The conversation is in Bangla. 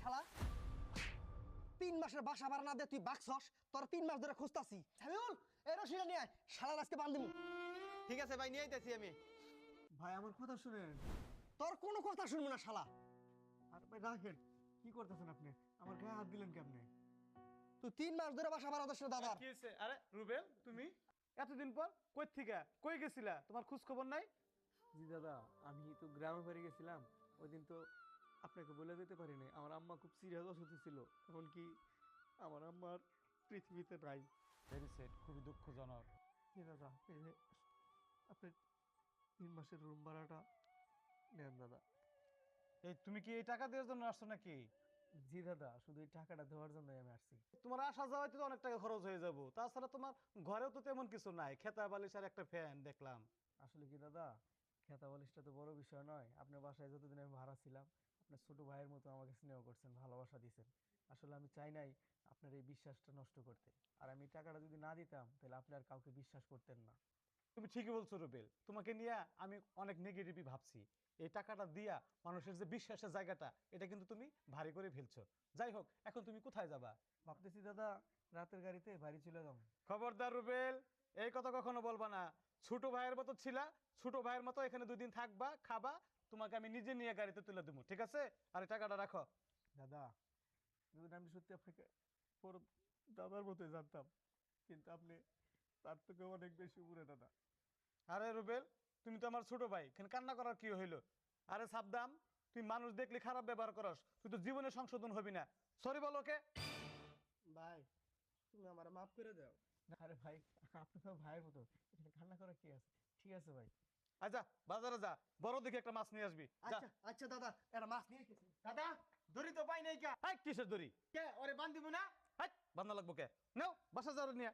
শালা 3 মাসের বাসা ভাড়া না দে তুই বাকছস তোর 3 মাস ধরে খুঁজতাছি সামিউল এই রশিটা নিয়ে আয় শালা আজকে বাঁধ দিমু ঠিক আছে ভাই নিয়ে আইতাছি আমি। ভাই আমার কথা শুনেন। তোর কোনো কথা শুনবো না শালা আর ভাই রাখেন, কি করতেছেন আপনি? আমার গায়ে হাত দিলেন কেমনে? তুই 3 মাস ধরে বাসা ভাড়া দিস না দাদার কি হয়েছে? আরে রুবেল, তুমি এতদিন পর কই থেকে কই গেছিলা? তোমার খোঁজ খবর নাই? জি দাদা, আমি তো গ্রামে বাড়ি গেছিলাম। ওই দিন তো আপনাকে বলে দিতে পারি নাই, আমার আম্মা খুব সিরিয়াস অসুস্থ ছিল। এমনকি আমার আম্মার পৃথিবীতে নাই। ভেরি সেড, খুবই দুঃখজনক। জি দাদা, এই যে আপনি 3 মাসের রুম ভাড়াটা নেন দাদা। এই তুমি কি এই টাকা দেওয়ার জন্য আসছো নাকি? জি দাদা, শুধু এই টাকাটা দেওয়ার জন্যই আমি আসছি। তোমার আসা যাওয়াতে তো অনেক টাকা খরচ হয়ে যাবো। তাছাড়া তোমার ঘরেও তো তেমন কিছু নাই, খেতা বালিশ আর একটা ফ্যান দেখলাম। আসলে কি দাদা, খেতা বালিশটা তো বড় বিষয় নয়। আপনার বাসায় যতদিন আমি ভাড়া ছিলাম, আপনার ছোট ভাইয়ের মতো আমাকে স্নেহ করছেন, ভালোবাসা দিয়েছেন। আসলে আমি চাই নাই আপনার এই বিশ্বাসটা নষ্ট করতে। আর আমি টাকাটা যদি না দিতাম, তাহলে আপনি আর কাউকে বিশ্বাস করতেন না। তুমি ঠিকই বলছো রুবেল, তোমাকে নিয়ে আমি অনেক নেগেটিভই ভাবছি। এই টাকাটা দিয়া মানুষের যে বিশ্বাসের জায়গাটা, এটা কিন্তু তুমি ভারী করে ফেলছো। যাই হোক, এখন তুমি কোথায় যাবা? ভাবতেছি দাদা, রাতের গাড়িতে বাড়ি চলে যাবো। খবরদার রুবেল, এই কথা কখনো বলবা না। ছোট ভাইয়ের মতো ছিলা, ছোট ভাইয়ের মতো এখানে 2 দিন থাকবা, খাবা, তোমাকে আমি নিজে নিয়ে গাড়িতে তুলে দেবো, ঠিক আছে? আর এই টাকাটা রাখো। দাদা, যদি আমি সত্যি আপনাকে বড় দাদার মতোই জানতাম, কিন্তু আপনি তার থেকে অনেক বেশি উপরে দাদা। আরে রুবেল, তুমি তো আমার ছোট ভাই, এখানে কান্না করার কি হইলো? আরে সাবধান, তুই মানুষ দেখলে খারাপ ব্যবহার করস, তুই তো জীবনে সংশোধন হবি না। সরি বল ওকে। ভাই তুমি আমারে মাফ করে দাও না আরে ভাই, আপনি তো ভাইয়ের মতো, এখানে কান্না করা কি আছে? ঠিক আছে ভাই। আচ্ছা বাজারে যা, বড় দেখে একটা মাছ নিয়ে আসবি। যা। আচ্ছা আচ্ছা দাদা এটা মাছ নিয়ে গেছি দাদা দড়ি তো পাই নাই কা। হাই কিসের দড়ি? কে ওরে বান্ধিব না? হাই বান্ধা লাগবো কে? নাও বাসা যাওয়ার নিয়ে।